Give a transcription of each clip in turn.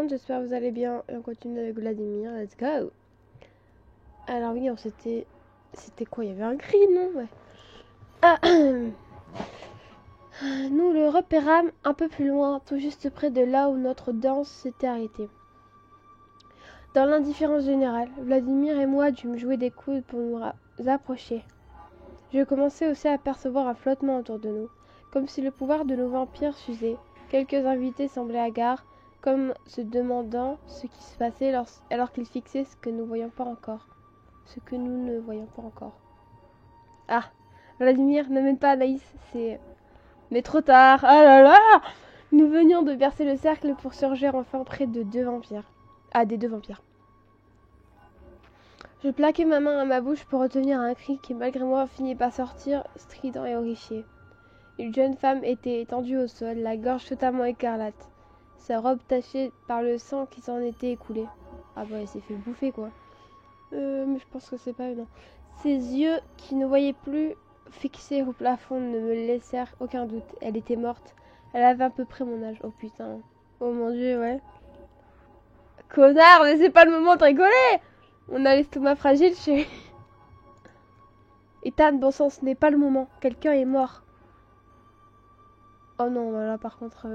monde, j'espère que vous allez bien. Et on continue avec Vladimir, let's go. Alors oui, on s'était... C'était quoi? Il y avait un cri, non? Ouais. Ah, nous le repérâmes un peu plus loin, tout juste près de là où notre danse s'était arrêtée. Dans l'indifférence générale, Vladimir et moi dûmes jouer des coudes pour nous approcher. Je commençais aussi à percevoir un flottement autour de nous, comme si le pouvoir de nos vampires s'usait. Quelques invités semblaient hagards, comme se demandant ce qui se passait alors qu'ils fixaient ce que nous voyions pas encore. Ce que nous ne voyons pas encore. Ah, Vladimir, n'amène pas Anaïs, c'est... Mais trop tard, ah là là! Nous venions de bercer le cercle pour surgir enfin près de deux vampires. Ah, des deux vampires. Je plaquai ma main à ma bouche pour retenir un cri qui, malgré moi, finit par sortir, strident et horrifié. Une jeune femme était étendue au sol, la gorge totalement écarlate. Sa robe tachée par le sang qui s'en était écoulé. Ah bah, elle s'est fait bouffer, quoi. Mais je pense que c'est pas non. Ses yeux, qui ne voyaient plus, fixés au plafond, ne me laissèrent aucun doute. Elle était morte. Elle avait à peu près mon âge. Oh putain. Oh mon dieu, ouais. Connard, mais c'est pas le moment de rigoler! On a l'estomac fragile, chérie. Ethan, bon sang, ce n'est pas le moment. Quelqu'un est mort. Oh non, là par contre...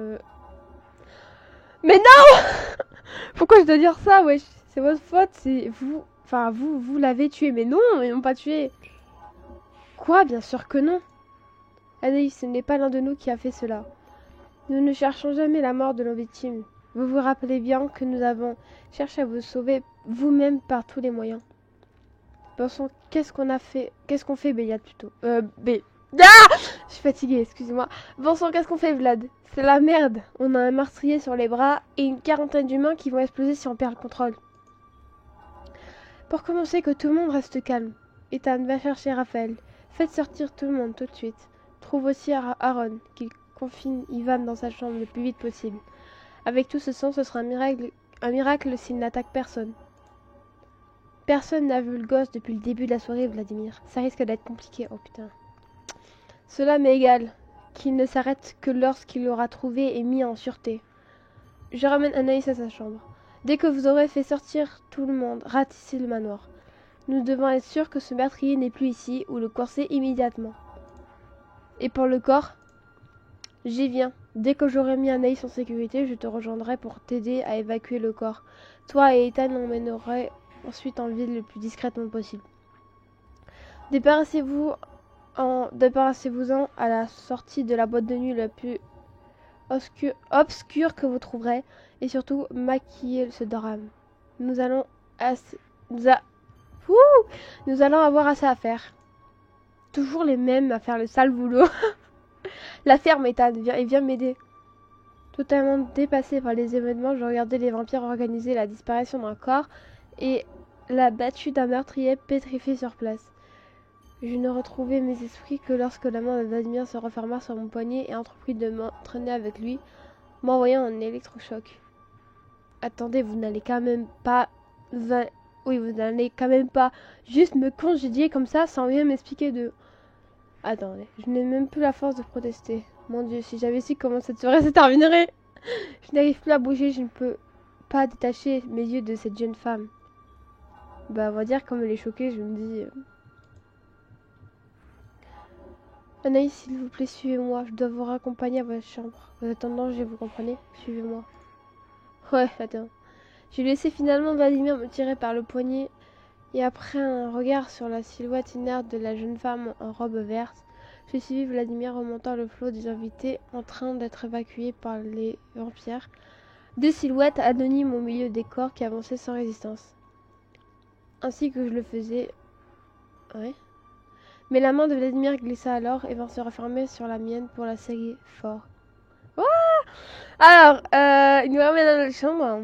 Mais non! Pourquoi je dois dire ça, wesh? C'est votre faute, c'est vous... Enfin, vous l'avez tué. Mais non, ils n'ont pas tué. Quoi? Bien sûr que non. Anaïs, ce n'est pas l'un de nous qui a fait cela. Nous ne cherchons jamais la mort de nos victimes. Vous vous rappelez bien que nous avons cherché à vous sauver vous-même par tous les moyens. Pensons, qu'est-ce qu'on fait, Béliade, plutôt. Ah! Je suis fatiguée, excusez-moi. Pensons, qu'est-ce qu'on fait, Vlad? C'est la merde. On a un meurtrier sur les bras et une quarantaine d'humains qui vont exploser si on perd le contrôle. Pour commencer, que tout le monde reste calme. Ethan, va chercher Raphaël. Faites sortir tout le monde tout de suite. Trouve aussi Aaron, qu'il confine Ivan dans sa chambre le plus vite possible. Avec tout ce sang, ce sera un miracle s'il n'attaque personne. Personne n'a vu le gosse depuis le début de la soirée, Vladimir. Ça risque d'être compliqué. Oh putain. Cela m'est égal. Qu'il ne s'arrête que lorsqu'il l'aura trouvé et mis en sûreté. Je ramène Anaïs à sa chambre. Dès que vous aurez fait sortir tout le monde, ratissez le manoir. Nous devons être sûrs que ce meurtrier n'est plus ici ou le corser immédiatement. Et pour le corps, j'y viens. Dès que j'aurai mis Anaïs en sécurité, je te rejoindrai pour t'aider à évacuer le corps. Toi et Ethan l'emmènerez ensuite en ville le plus discrètement possible. Débarrassez-vous-en à la sortie de la boîte de nuit la plus obscure que vous trouverez. Et surtout, maquillez ce drame. Nous allons avoir assez à faire. Toujours les mêmes à faire le sale boulot. La ferme, Ethan, viens m'aider. Totalement dépassé par les événements, je regardais les vampires organiser la disparition d'un corps et la battue d'un meurtrier pétrifié sur place. Je ne retrouvais mes esprits que lorsque la main de Vladimir se referma sur mon poignet et entreprit de m'entraîner avec lui, m'envoyant un électrochoc. Attendez, vous n'allez quand même pas... vous n'allez quand même pas juste me congédier comme ça sans rien m'expliquer de... Attendez, je n'ai même plus la force de protester. Mon Dieu, si j'avais su comment cette soirée se terminerait. Je n'arrive plus à bouger, je ne peux pas détacher mes yeux de cette jeune femme. Bah, on va dire, comme elle est choquée, je me dis... Anaïs, s'il vous plaît, suivez-moi. Je dois vous raccompagner à votre chambre. Vous êtes en danger, vous comprenez? Suivez-moi. Ouais, attends. J'ai laissé finalement Vladimir me tirer par le poignet. Et après un regard sur la silhouette inerte de la jeune femme en robe verte, j'ai suivi Vladimir remontant le flot des invités en train d'être évacués par les vampires. Deux silhouettes anonymes au milieu des corps qui avançaient sans résistance. Ainsi que je le faisais... Ouais. Mais la main de Vladimir glissa alors et vint se refermer sur la mienne pour la serrer fort. Ouah! Alors, il nous ramène dans la chambre.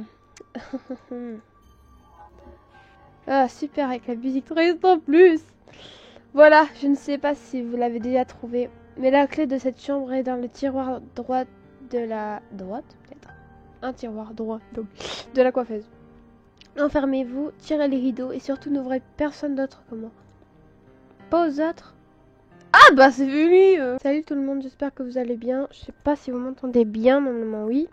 Ah, super, avec la musique triste en plus. Voilà, je ne sais pas si vous l'avez déjà trouvé, mais la clé de cette chambre est dans le tiroir droit de la... Droite, peut-être? Un tiroir droit, donc, de la coiffeuse. Enfermez-vous, tirez les rideaux et surtout n'ouvrez personne d'autre que moi. Pas aux autres? Ah bah c'est lui. Salut tout le monde, j'espère que vous allez bien. Je sais pas si vous m'entendez bien, normalement oui.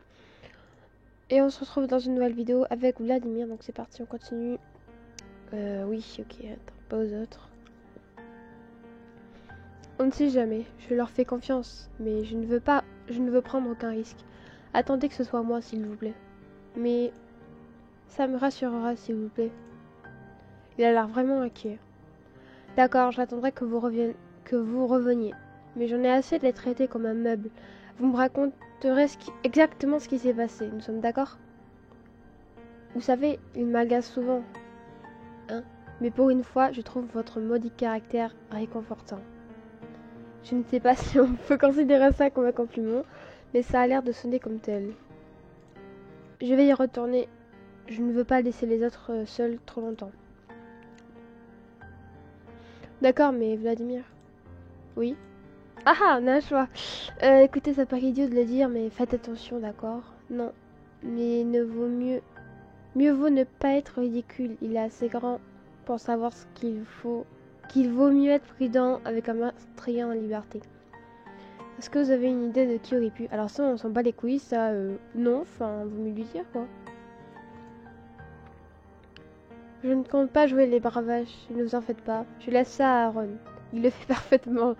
Et on se retrouve dans une nouvelle vidéo avec Vladimir. Donc c'est parti, on continue. Oui, ok, attends, pas aux autres. On ne sait jamais, je leur fais confiance, mais je ne veux prendre aucun risque. Attendez que ce soit moi, s'il vous plaît. Mais ça me rassurera, s'il vous plaît. Il a l'air vraiment inquiet. D'accord, j'attendrai que vous reveniez. Mais j'en ai assez de les traiter comme un meuble. Vous me raconterez exactement ce qui s'est passé, nous sommes d'accord? Vous savez, il m'agace souvent. Hein? Mais pour une fois, je trouve votre maudit caractère réconfortant. Je ne sais pas si on peut considérer ça comme un compliment, mais ça a l'air de sonner comme tel. Je vais y retourner. Je ne veux pas laisser les autres seuls trop longtemps. D'accord, mais Vladimir... Oui? Ah, on a un choix. Écoutez, ça paraît idiot de le dire, mais faites attention, d'accord? Non, mais mieux vaut ne pas être ridicule. Il est assez grand pour savoir ce qu'il vaut mieux être prudent avec un meurtrier en liberté. Est-ce que vous avez une idée de qui aurait pu... Alors ça, on s'en bat les couilles, ça... non, enfin, vaut mieux lui dire, quoi. Je ne compte pas jouer les bravaches, ne vous en faites pas. Je laisse ça à Aaron. Il le fait parfaitement.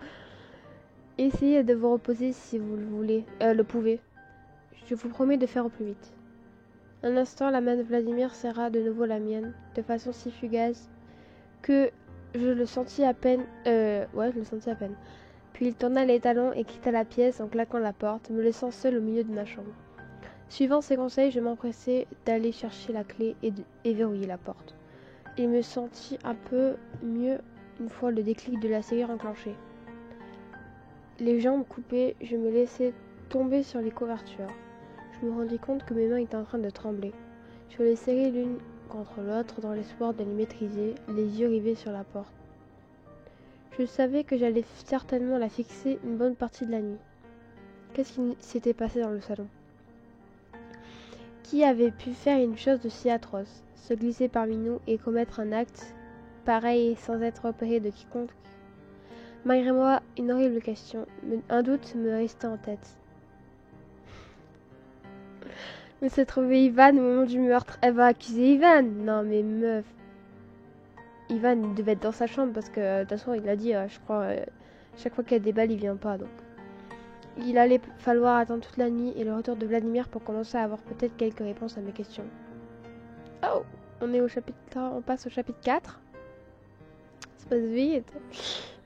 Essayez de vous reposer si vous le voulez, le pouvez. Je vous promets de faire au plus vite. Un instant, la main de Vladimir serra de nouveau la mienne, de façon si fugace que je le sentis à peine. Ouais, je le sentis à peine. Puis il tourna les talons et quitta la pièce en claquant la porte, me laissant seul au milieu de ma chambre. Suivant ses conseils, je m'empressai d'aller chercher la clé et verrouiller la porte. Il me sentit un peu mieux une fois le déclic de la serrure enclenché. Les jambes coupées, je me laissai tomber sur les couvertures. Je me rendis compte que mes mains étaient en train de trembler. Je les serrai l'une contre l'autre dans l'espoir de les maîtriser, les yeux rivés sur la porte. Je savais que j'allais certainement la fixer une bonne partie de la nuit. Qu'est-ce qui s'était passé dans le salon? Qui avait pu faire une chose de si atroce, se glisser parmi nous et commettre un acte pareil sans être repéré de quiconque? Malgré moi, une horrible question, un doute me restait en tête. Mais se trouvait Ivan au moment du meurtre. Elle va accuser Ivan. Non mais meuf. Ivan devait être dans sa chambre parce que de toute façon il a dit, je crois, chaque fois qu'il y a des balles il vient pas donc. Il allait falloir attendre toute la nuit et le retour de Vladimir pour commencer à avoir peut-être quelques réponses à mes questions. Oh, on passe au chapitre 4. Ça passe vite.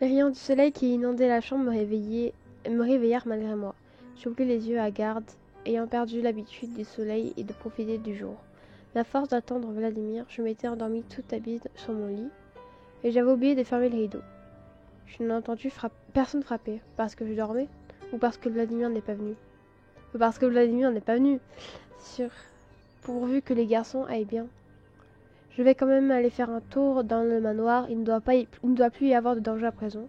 Les rayons du soleil qui inondaient la chambre me réveillèrent malgré moi. J'ouvris les yeux à garde, ayant perdu l'habitude du soleil et de profiter du jour. Mais à force d'attendre Vladimir, je m'étais endormie toute habile sur mon lit et j'avais oublié de fermer le rideau. Je n'ai entendu personne frapper parce que je dormais ou parce que Vladimir n'est pas venu. Ou parce que Vladimir n'est pas venu. Sûr, pourvu que les garçons aillent bien. Je vais quand même aller faire un tour dans le manoir. Il ne doit plus y avoir de danger à présent.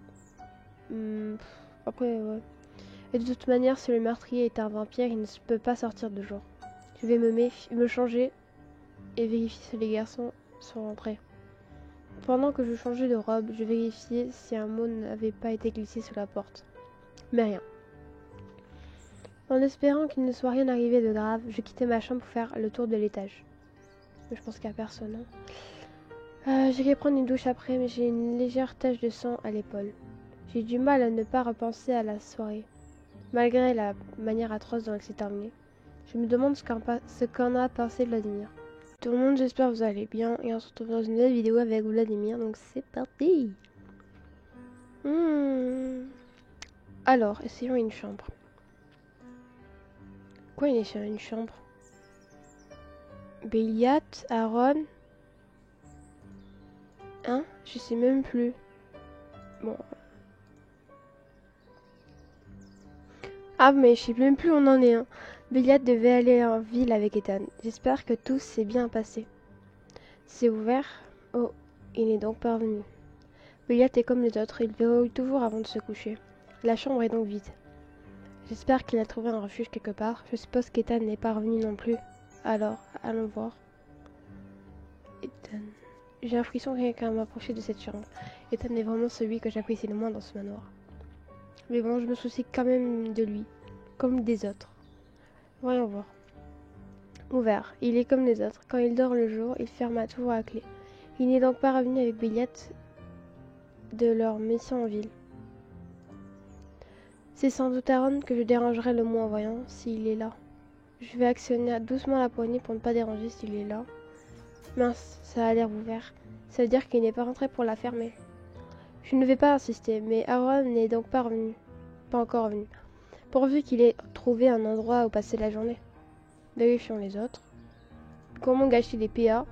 Après, ouais. Et de toute manière, si le meurtrier est un vampire, il ne peut pas sortir de jour. Je vais me changer et vérifier si les garçons sont rentrés. Pendant que je changeais de robe, je vérifiais si un mot n'avait pas été glissé sous la porte. Mais rien. En espérant qu'il ne soit rien arrivé de grave, je quittais ma chambre pour faire le tour de l'étage. Je pense qu'il n'y a personne. J'irai prendre une douche après, mais j'ai une légère tache de sang à l'épaule. J'ai du mal à ne pas repenser à la soirée, malgré la manière atroce dont elle s'est terminée. Je me demande ce qu'en a pensé Vladimir. Tout le monde, j'espère que vous allez bien, et on se retrouve dans une nouvelle vidéo avec Vladimir, donc c'est parti. Alors, essayons une chambre. Quoi, il est sur une chambre? Béliat, Aaron. Hein? Je sais même plus. Bon. Ah, mais je sais même plus où on en est. Hein. Béliat devait aller en ville avec Ethan. J'espère que tout s'est bien passé. C'est ouvert? Oh, il n'est donc pas revenu. Béliat est comme les autres, il verrouille toujours avant de se coucher. La chambre est donc vide. J'espère qu'il a trouvé un refuge quelque part. Je suppose qu'Ethan n'est pas revenu non plus. Alors, allons voir. Ethan. J'ai l'impression que quelqu'un m'approcher de cette chambre. Ethan est vraiment celui que j'apprécie le moins dans ce manoir. Mais bon, je me soucie quand même de lui, comme des autres. Voyons voir. ouvert. Il est comme les autres. Quand il dort le jour, il ferme toujours à clé. Il n'est donc pas revenu avec Billette de leur mission en ville. C'est sans doute Aaron que je dérangerai le moins en voyant s'il est là. Je vais actionner doucement la poignée pour ne pas déranger s'il est là. Mince, ça a l'air ouvert. Ça veut dire qu'il n'est pas rentré pour la fermer. Je ne vais pas insister, mais Aaron n'est donc pas revenu. Pas encore revenu. Pourvu qu'il ait trouvé un endroit où passer la journée. Vérifions les autres. Comment gâcher les PA?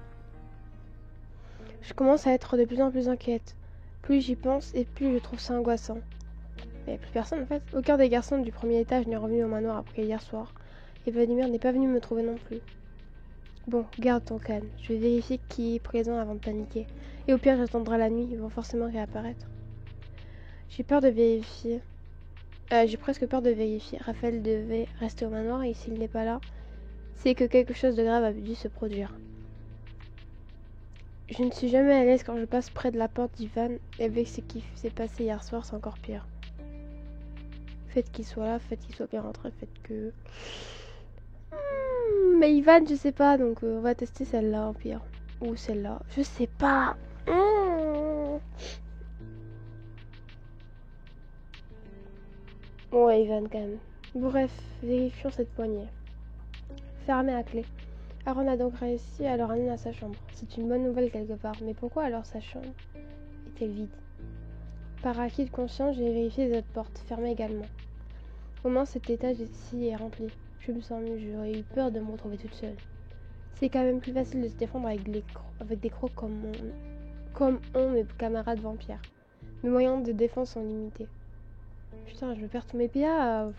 Je commence à être de plus en plus inquiète. Plus j'y pense et plus je trouve ça angoissant. Il n'y a plus personne en fait. Aucun des garçons du premier étage n'est revenu au manoir après hier soir. Et Vladimir n'est pas venu me trouver non plus. Bon, garde ton calme. Je vais vérifier qui est présent avant de paniquer. Et au pire, j'attendrai la nuit. Ils vont forcément réapparaître. J'ai peur de vérifier. J'ai presque peur de vérifier. Raphaël devait rester au manoir et s'il n'est pas là, c'est que quelque chose de grave a dû se produire. Je ne suis jamais à l'aise quand je passe près de la porte d'Ivan. Et avec ce qui s'est passé hier soir, c'est encore pire. Faites qu'il soit là, faites qu'il soit bien rentré, faites que... Mais Ivan, je sais pas, donc on va tester celle-là, au pire. Ou celle-là, je sais pas. Ouais, Ivan, quand même. Bref, vérifions cette poignée. Fermée à clé. Aaron a donc réussi à le ramener à sa chambre. C'est une bonne nouvelle quelque part, mais pourquoi alors sa chambre est-elle vide? Par acquis de conscience, j'ai vérifié les autres portes, fermées également. Au moins cet étage ici est rempli. Je me sens mieux, j'aurais eu peur de me retrouver toute seule. C'est quand même plus facile de se défendre avec des crocs comme ont mes camarades vampires. Mes moyens de défense sont limités. Putain, je perds tous mes PA.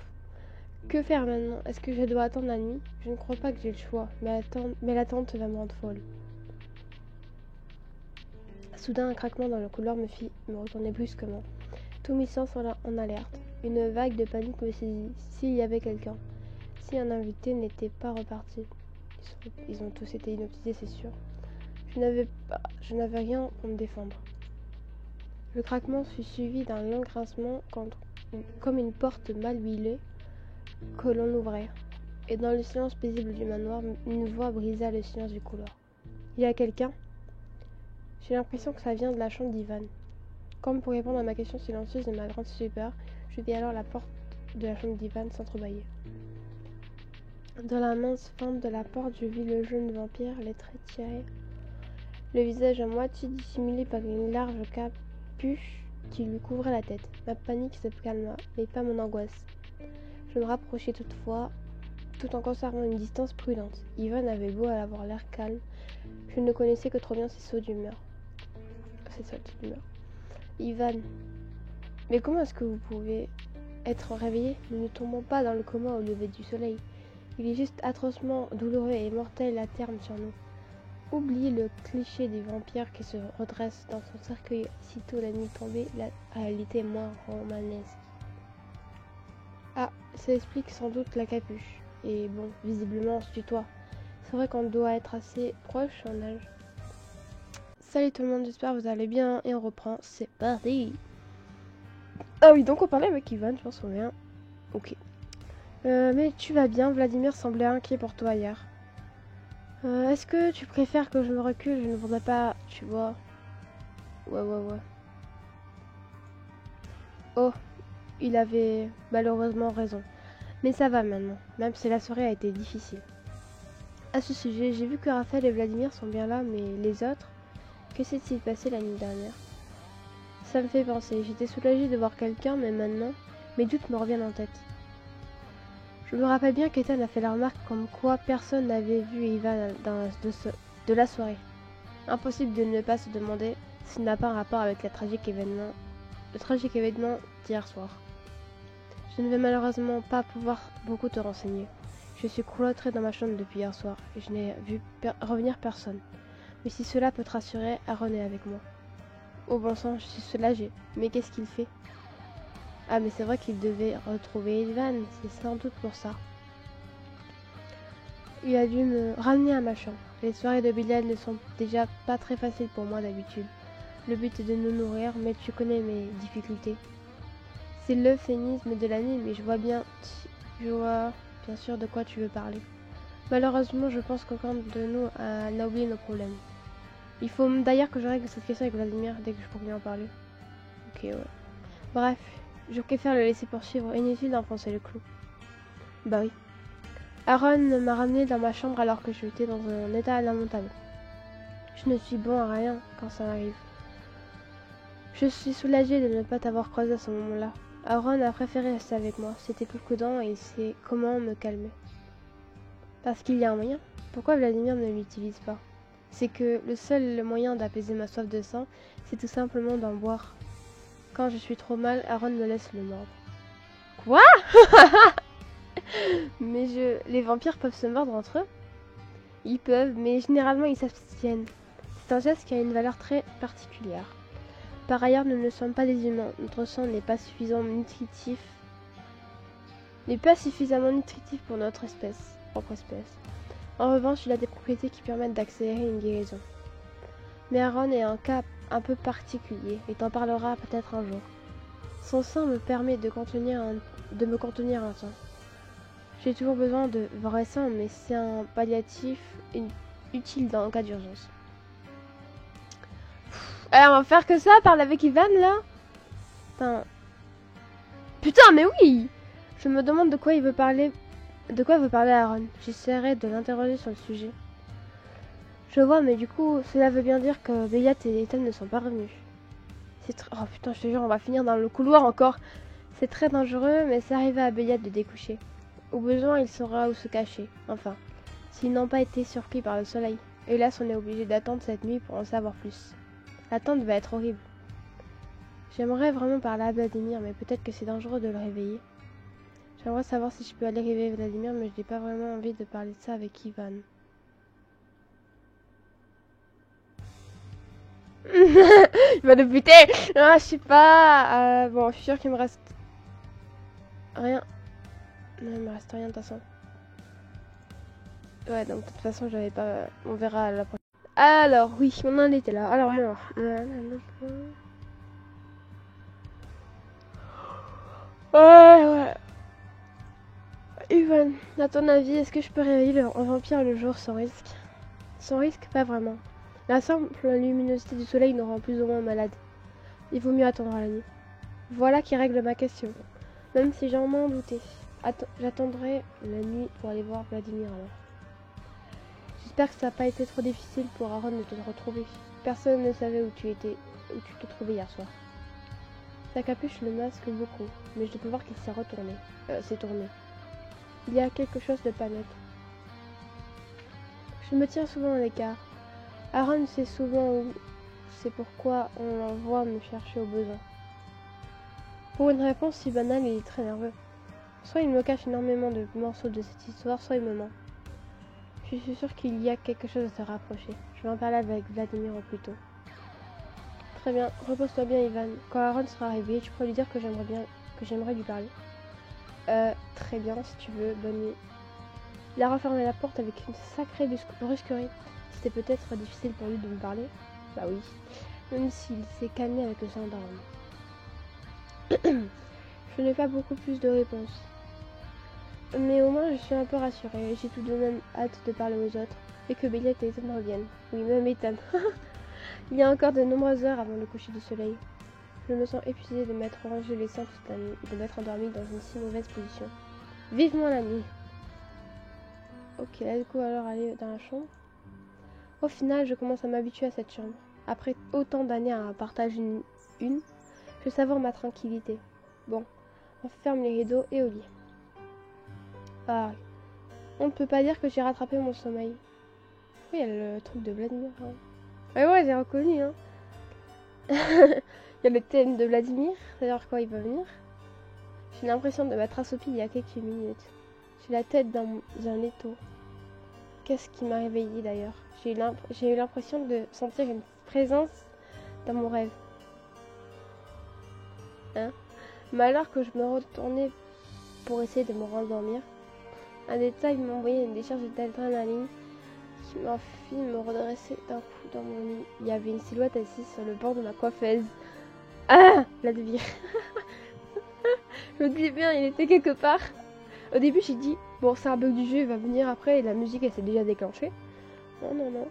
Que faire maintenant? Est-ce que je dois attendre la nuit? Je ne crois pas que j'ai le choix, mais l'attente va me rendre folle. Soudain, un craquement dans le couloir me fit me retourner brusquement. Tous mes sens sont en alerte. Une vague de panique me saisit. S'il y avait quelqu'un. Si un invité n'était pas reparti. Ils ont tous été hypnotisés, c'est sûr. Je n'avais rien pour me défendre. Le craquement fut suivi d'un long grincement comme une porte mal huilée que l'on ouvrait. Et dans le silence paisible du manoir, une voix brisa le silence du couloir. Il y a quelqu'un? J'ai l'impression que ça vient de la chambre d'Ivan. Comme pour répondre à ma question silencieuse de ma grande stupeur, je vis alors la porte de la chambre d'Ivan s'entrebâiller. Dans la mince fente de la porte, je vis le jeune vampire, les traits tirés, le visage à moitié dissimulé par une large capuche qui lui couvrait la tête. Ma panique se calma, mais pas mon angoisse. Je me rapprochai toutefois, tout en conservant une distance prudente. Ivan avait beau avoir l'air calme, je ne connaissais que trop bien ses sauts d'humeur. Ivan, mais comment est-ce que vous pouvez être réveillé? Nous ne tombons pas dans le coma au lever du soleil. Il est juste atrocement douloureux et mortel à terme sur nous. Oubliez le cliché des vampires qui se redressent dans son cercueil sitôt la nuit tombée, la réalité est moins romanesque. Ah, ça explique sans doute la capuche. Et bon, visiblement on se tutoie. C'est vrai qu'on doit être assez proche en âge. Salut tout le monde, j'espère que vous allez bien et on reprend, c'est parti. Ah oui, donc on parlait avec Ivan, je m'en souviens. Ok. Mais tu vas bien, Vladimir semblait inquiet pour toi hier. Est-ce que tu préfères que je me recule? Je ne voudrais pas, tu vois. Ouais. Oh, il avait malheureusement raison. Mais ça va maintenant, même si la soirée a été difficile. À ce sujet, j'ai vu que Raphaël et Vladimir sont bien là, mais les autres, que s'est-il passé la nuit dernière? Ça me fait penser, j'étais soulagée de voir quelqu'un, mais maintenant, mes doutes me reviennent en tête. Je me rappelle bien qu'Ethan a fait la remarque comme quoi personne n'avait vu Ivan de la soirée. Impossible de ne pas se demander s'il n'a pas un rapport avec le tragique événement d'hier soir. Je ne vais malheureusement pas pouvoir beaucoup te renseigner. Je suis cloîtrée dans ma chambre depuis hier soir et je n'ai vu revenir personne. Mais si cela peut te rassurer, Aaron est avec moi. Au bon sang, je suis soulagée. Mais qu'est-ce qu'il fait? Ah, mais c'est vrai qu'il devait retrouver Ivan, c'est sans doute pour ça. Il a dû me ramener à ma chambre. Les soirées de billard ne sont déjà pas très faciles pour moi d'habitude. Le but est de nous nourrir, mais tu connais mes difficultés. C'est l'euphémisme de la nuit, mais je vois bien sûr de quoi tu veux parler. Malheureusement, je pense qu'aucun de nous n'a oublié nos problèmes. Il faut d'ailleurs que je règle cette question avec Vladimir dès que je pourrai lui en parler. Ok, ouais. Bref, je préfère le laisser poursuivre. Inutile d'enfoncer le clou. Bah oui. Aaron m'a ramené dans ma chambre alors que j'étais dans un état lamentable. Je ne suis bon à rien quand ça arrive. Je suis soulagée de ne pas t'avoir croisé à ce moment-là. Aaron a préféré rester avec moi. C'était plus prudent et il sait comment me calmer. Parce qu'il y a un moyen. Pourquoi Vladimir ne l'utilise pas? C'est que le seul moyen d'apaiser ma soif de sang, c'est tout simplement d'en boire. Quand je suis trop mal, Aaron me laisse le mordre. Quoi? Mais les vampires peuvent se mordre entre eux? Ils peuvent, mais généralement ils s'abstiennent. C'est un geste qui a une valeur très particulière. Par ailleurs, nous ne sommes pas des humains. Notre sang n'est pas suffisamment nutritif. Pour notre propre espèce. En revanche, il a des propriétés qui permettent d'accélérer une guérison. Mais Aaron est un cas un peu particulier, et t'en parlera peut-être un jour. Son sang me permet de me contenir un temps. J'ai toujours besoin de vrai sang, mais c'est un palliatif utile en cas d'urgence. On va faire que ça, parler avec Ivan là? Putain, mais oui! Je me demande de quoi il veut parler. De quoi veut parler Aaron? J'essaierai de l'interroger sur le sujet. Je vois, mais du coup, cela veut bien dire que Béliat et Ethan ne sont pas revenus. Oh putain, je te jure, on va finir dans le couloir encore. C'est très dangereux, mais c'est arrivé à Béliat de découcher. Au besoin, il saura où se cacher. Enfin, s'ils n'ont pas été surpris par le soleil. Hélas, on est obligé d'attendre cette nuit pour en savoir plus. L'attente va être horrible. J'aimerais vraiment parler à Vladimir, mais peut-être que c'est dangereux de le réveiller. J'aimerais savoir si je peux aller réveiller Vladimir, mais je n'ai pas vraiment envie de parler de ça avec Ivan. Il va nous buter. Ah, je sais pas. Bon, je suis sûre qu'il me reste rien. Non, il me reste rien de toute façon. Ouais, donc de toute façon, j'avais pas. On verra la prochaine. Alors, oui, on en était là. Alors. Ouais. Ivan, à ton avis, est-ce que je peux réveiller un vampire le jour sans risque? Sans risque, pas vraiment. La simple luminosité du soleil nous rend plus ou moins malade. Il vaut mieux attendre la nuit. Voilà qui règle ma question. Même si j'en m'en doutais. J'attendrai la nuit pour aller voir Vladimir alors. J'espère que ça n'a pas été trop difficile pour Aaron de te retrouver. Personne ne savait où tu te trouvais hier soir. Sa capuche le masque beaucoup, mais je peux voir qu'il s'est tourné. Il y a quelque chose de pas net. Je me tiens souvent à l'écart. Aaron sait souvent où. C'est pourquoi on l'envoie me chercher au besoin. Pour une réponse si banale, il est très nerveux. Soit il me cache énormément de morceaux de cette histoire, soit il me ment. Je suis sûre qu'il y a quelque chose à se rapprocher. Je vais en parler avec Vladimir au plus tôt. Très bien, repose-toi bien Ivan. Quand Aaron sera arrivé, tu pourras lui dire que j'aimerais lui parler. Très bien, si tu veux, bonne nuit. Il a refermé la porte avec une sacrée brusquerie. C'était peut-être difficile pour lui de me parler. Bah oui, même s'il s'est calmé avec le sang d'Aaron. Je n'ai pas beaucoup plus de réponses. Mais au moins je suis un peu rassurée. J'ai tout de même hâte de parler aux autres. Et que Béliat et Ethan reviennent. Oui, même Ethan. Il y a encore de nombreuses heures avant le coucher du soleil. Je me sens épuisée de m'être rangé les seins toute la nuit et de m'être endormie dans une si mauvaise position. Vivement la nuit. Ok, let's go alors aller dans la chambre. Au final, je commence à m'habituer à cette chambre. Après autant d'années à partager une, je savoure ma tranquillité. Bon, on ferme les rideaux et au lit. Ah, on ne peut pas dire que j'ai rattrapé mon sommeil. Oui, il y a le truc de Vladimir. Hein. Ouais, j'ai reconnu. Hein. Il y a le thème de Vladimir, c'est-à-dire quand il va venir. J'ai l'impression de m'être assoupie il y a quelques minutes. J'ai la tête dans un étau. Qu'est-ce qui m'a réveillée d'ailleurs? J'ai eu l'impression de sentir une présence dans mon rêve. Hein? Mais alors que je me retournais pour essayer de me rendormir, un détail m'a envoyé une décharge d'adrénaline qui m'a fait me redresser d'un coup dans mon lit. Il y avait une silhouette assise sur le bord de ma coiffeuse. Ah! Vladimir. Je me dis bien, il était quelque part. Au début, j'ai dit Bon, c'est un bug du jeu, il va venir après et la musique elle s'est déjà déclenchée. Non, non, non.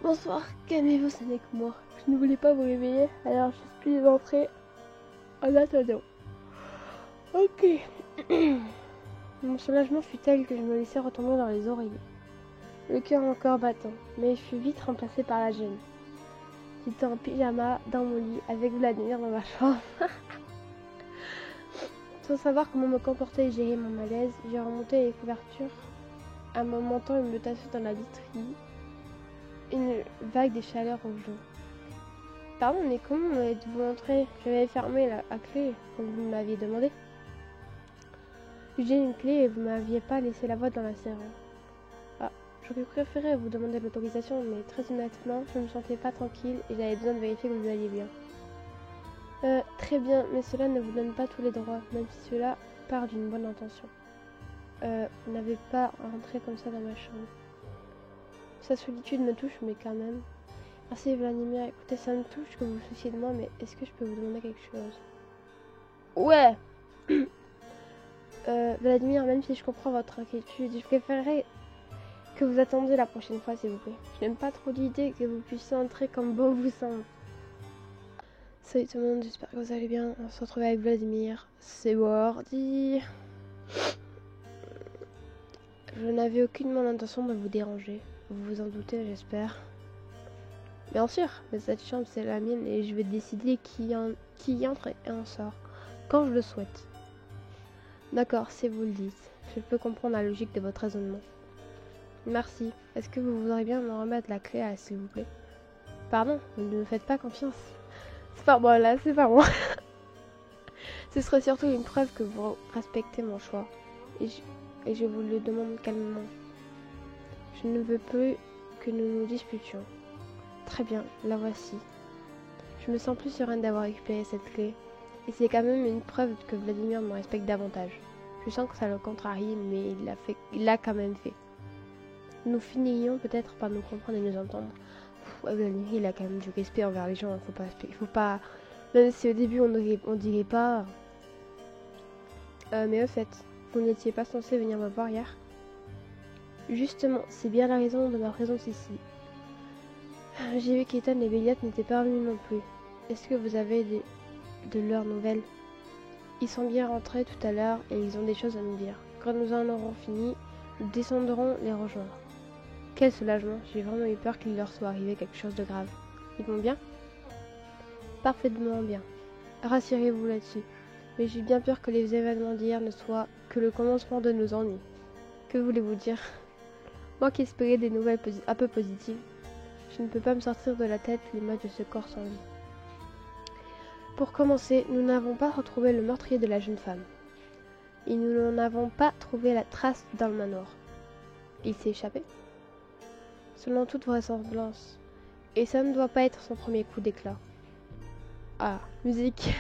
Bonsoir, calmez-vous, ce n'est que moi. Je ne voulais pas vous réveiller, alors je suis entrée en attendant. Ok. Mon soulagement fut tel que je me laissais retomber dans les oreillers. Le cœur encore battant, mais je fus vite remplacée par la gêne. J'étais en pyjama dans mon lit avec Vladimir dans ma chambre. Sans savoir comment me comporter et gérer mon malaise, j'ai remonté les couvertures. À un moment, il me tassait dans la literie. Une vague de chaleur au jour. Pardon, mais comment êtes-vous entré? J'avais fermé la clé, comme vous m'aviez demandé. J'ai une clé et vous m'aviez pas laissé la boîte dans la serrure. Ah, j'aurais préféré vous demander l'autorisation, mais très honnêtement, je ne me sentais pas tranquille et j'avais besoin de vérifier que vous alliez bien. Très bien, mais cela ne vous donne pas tous les droits, même si cela part d'une bonne intention. Vous n'avez pas rentré comme ça dans ma chambre. Sa solitude me touche, mais quand même. Merci Vladimir, écoutez, ça me touche que vous vous souciez de moi, mais est-ce que je peux vous demander quelque chose? Ouais. Vladimir, même si je comprends votre inquiétude, je préférerais que vous attendiez la prochaine fois, s'il vous plaît. Je n'aime pas trop l'idée que vous puissiez entrer comme bon vous semble. Salut tout le monde, j'espère que vous allez bien. On se retrouve avec Vladimir. C'est Wardy. Je n'avais aucunement l'intention de vous déranger. Vous vous en doutez, j'espère. Bien sûr, mais cette chambre c'est la mienne et je vais décider qui y entre et en sort. Quand je le souhaite. D'accord, si vous le dites. Je peux comprendre la logique de votre raisonnement. Merci. Est-ce que vous voudriez bien me remettre la clé, s'il vous plaît? Pardon, vous ne me faites pas confiance. C'est pas moi là, c'est pas moi. Ce serait surtout une preuve que vous respectez mon choix. Et je vous le demande calmement. Je ne veux plus que nous nous disputions. Très bien, la voici. Je me sens plus sereine d'avoir récupéré cette clé. Et c'est quand même une preuve que Vladimir me respecte davantage. Je sens que ça le contrarie, mais il l'a quand même fait. Nous finirions peut-être par nous comprendre et nous entendre. Vladimir, il a quand même du respect envers les gens. Faut pas. Même si au début on dirait pas. Mais au fait, vous n'étiez pas censé venir me voir hier. Justement, c'est bien la raison de ma présence ici. J'ai vu qu'Ethan et Béliat n'étaient pas venus non plus. Est-ce que vous avez de leurs nouvelles? Ils sont bien rentrés tout à l'heure et ils ont des choses à nous dire. Quand nous en aurons fini, nous descendrons les rejoindre. Quel soulagement, j'ai vraiment eu peur qu'il leur soit arrivé quelque chose de grave. Ils vont bien? Parfaitement bien. Rassurez-vous là-dessus. Mais j'ai bien peur que les événements d'hier ne soient que le commencement de nos ennuis. Que voulez-vous dire? Moi qui espérais des nouvelles un peu positives, je ne peux pas me sortir de la tête l'image de ce corps sans vie. Pour commencer, nous n'avons pas retrouvé le meurtrier de la jeune femme. Et nous n'en avons pas trouvé la trace dans le manoir. Il s'est échappé? Selon toute vraisemblance. Et ça ne doit pas être son premier coup d'éclat. Ah, musique.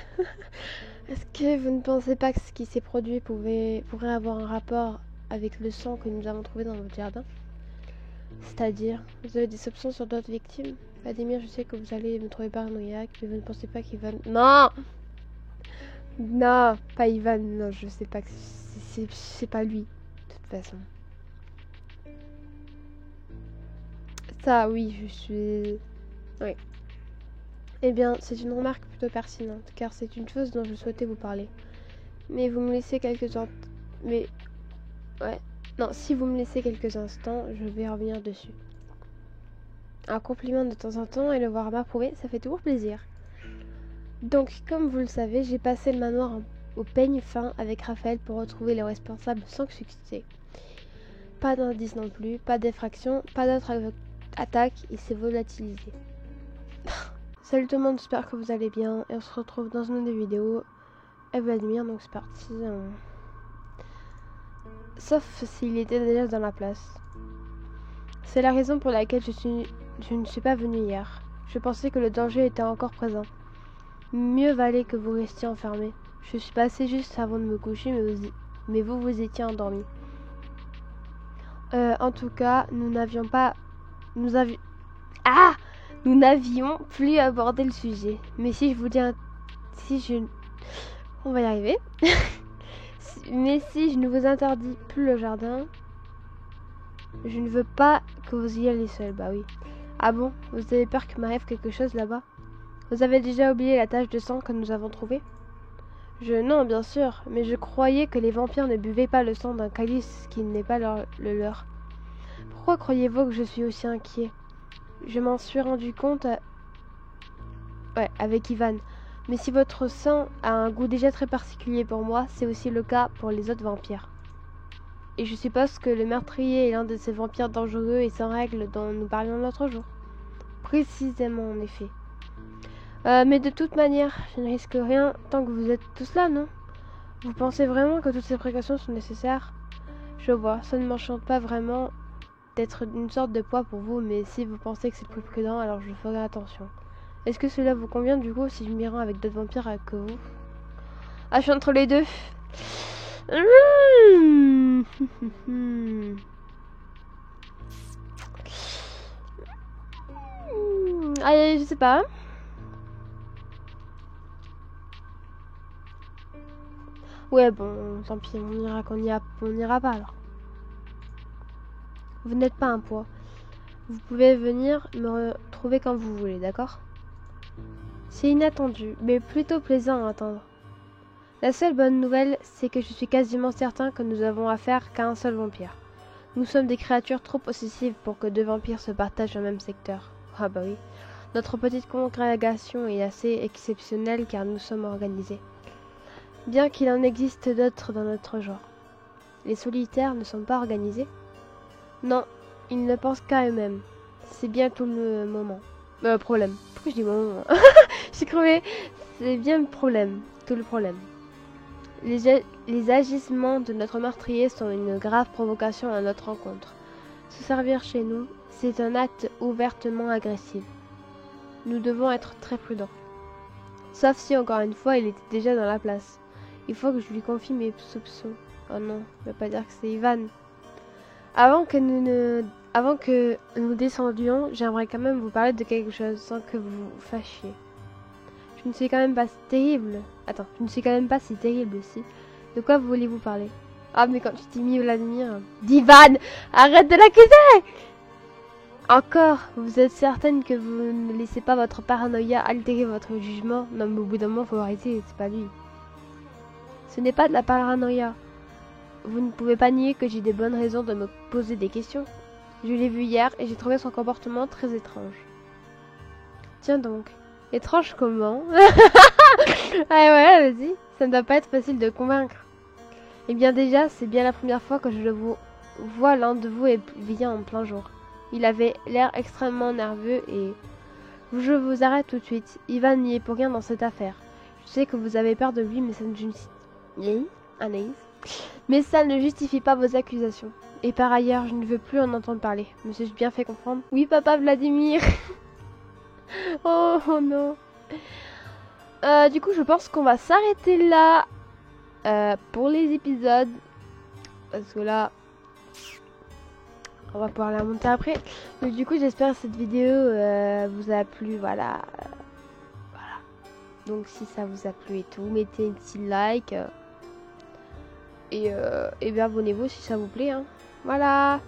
Est-ce que vous ne pensez pas que ce qui s'est produit pourrait avoir un rapport avec le sang que nous avons trouvé dans votre jardin? C'est-à-dire, vous avez des soupçons sur d'autres victimes? Vladimir, je sais que vous allez me trouver paranoïaque, mais vous ne pensez pas qu'Ivan... Non! Non, pas Ivan, non, je sais pas que c'est pas lui, de toute façon. Ça, oui, je suis... Oui. Eh bien, c'est une remarque plutôt pertinente, car c'est une chose dont je souhaitais vous parler. Mais vous me laissez quelques instants... Mais... Ouais. Non, si vous me laissez quelques instants, je vais revenir dessus. Un compliment de temps en temps et le voir m'approuver, ça fait toujours plaisir. Donc, comme vous le savez, j'ai passé le manoir au peigne fin avec Raphaël pour retrouver les responsables sans succès. Pas d'indice non plus, pas d'effraction, pas d'autre attaque, il s'est volatilisé. Salut tout le monde, j'espère que vous allez bien et on se retrouve dans une nouvelle vidéo. Et Vladimir, donc c'est parti. Sauf s'il était déjà dans la place. C'est la raison pour laquelle je ne suis pas venue hier. Je pensais que le danger était encore présent. Mieux valait que vous restiez enfermé. Je suis passée juste avant de me coucher, mais vous étiez endormi. En tout cas, nous n'avions plus abordé le sujet. Mais si je vous dis on va y arriver. Mais si je ne vous interdis plus le jardin, je ne veux pas que vous y alliez seul. Bah oui. Ah bon? Vous avez peur qu'il m'arrive quelque chose là-bas? Vous avez déjà oublié la tache de sang que nous avons trouvée? Non, bien sûr, mais je croyais que les vampires ne buvaient pas le sang d'un calice qui n'est pas le leur. Pourquoi croyez-vous que je suis aussi inquiet? Je m'en suis rendu compte avec Ivan. Mais si votre sang a un goût déjà très particulier pour moi, c'est aussi le cas pour les autres vampires. Et je suppose que le meurtrier est l'un de ces vampires dangereux et sans règles dont nous parlions l'autre jour. Précisément, en effet. Mais de toute manière, je ne risque rien tant que vous êtes tous là, non? Vous pensez vraiment que toutes ces précautions sont nécessaires? Je vois, ça ne m'enchante pas vraiment d'être une sorte de poids pour vous, mais si vous pensez que c'est plus prudent, alors je ferai attention. Est-ce que cela vous convient du coup si je m'y rends avec d'autres vampires que vous? Ah, je suis entre les deux. Allez, je sais pas. Ouais, bon, tant pis, on ira pas alors. Vous n'êtes pas un poids. Vous pouvez venir me retrouver quand vous voulez, d'accord? C'est inattendu, mais plutôt plaisant à entendre. La seule bonne nouvelle, c'est que je suis quasiment certain que nous avons affaire qu'à un seul vampire. Nous sommes des créatures trop possessives pour que deux vampires se partagent le même secteur. Ah bah oui. Notre petite congrégation est assez exceptionnelle car nous sommes organisés. Bien qu'il en existe d'autres dans notre genre. Les solitaires ne sont pas organisés? Non, ils ne pensent qu'à eux-mêmes. C'est bien tout le moment. Problème. Pourquoi je dis moment? J'ai crevé. C'est bien le problème. Tout le problème. Les agissements de notre meurtrier sont une grave provocation à notre rencontre. Se servir chez nous, c'est un acte ouvertement agressif. Nous devons être très prudents. Sauf si, encore une fois, il était déjà dans la place. Il faut que je lui confie mes soupçons. Oh non, ne va pas dire que c'est Ivan. Avant que nous descendions, j'aimerais quand même vous parler de quelque chose sans que vous vous fâchiez. Je ne suis quand même pas terrible. Attends, je ne suis quand même pas si terrible aussi. De quoi voulez-vous parler? Ah, mais quand tu t'es mis Vladimir... D'Ivan! Arrête de l'accuser! Encore, vous êtes certaine que vous ne laissez pas votre paranoïa altérer votre jugement? Non, mais au bout d'un moment, faut arrêter, c'est pas lui. Ce n'est pas de la paranoïa. Vous ne pouvez pas nier que j'ai des bonnes raisons de me poser des questions. Je l'ai vu hier et j'ai trouvé son comportement très étrange. Tiens donc. Étrange comment? Ah ouais, vas-y. Ça ne doit pas être facile de convaincre. Eh bien déjà, c'est bien la première fois que je le vois l'un de vous éveillé en plein jour. Il avait l'air extrêmement nerveux et... Je vous arrête tout de suite. Ivan n'y est pour rien dans cette affaire. Je sais que vous avez peur de lui, mais ça ne justifie... Anaïs. Mais ça ne justifie pas vos accusations. Et par ailleurs, je ne veux plus en entendre parler. Me suis-je bien fait comprendre? Oui, papa Vladimir. Oh, oh non. Du coup, je pense qu'on va s'arrêter là pour les épisodes. Parce que là, on va pouvoir la monter après. Donc du coup, j'espère que cette vidéo vous a plu. Voilà. Voilà. Donc si ça vous a plu et tout, mettez un petit like. Et bien abonnez-vous si ça vous plaît. Hein. Voilà.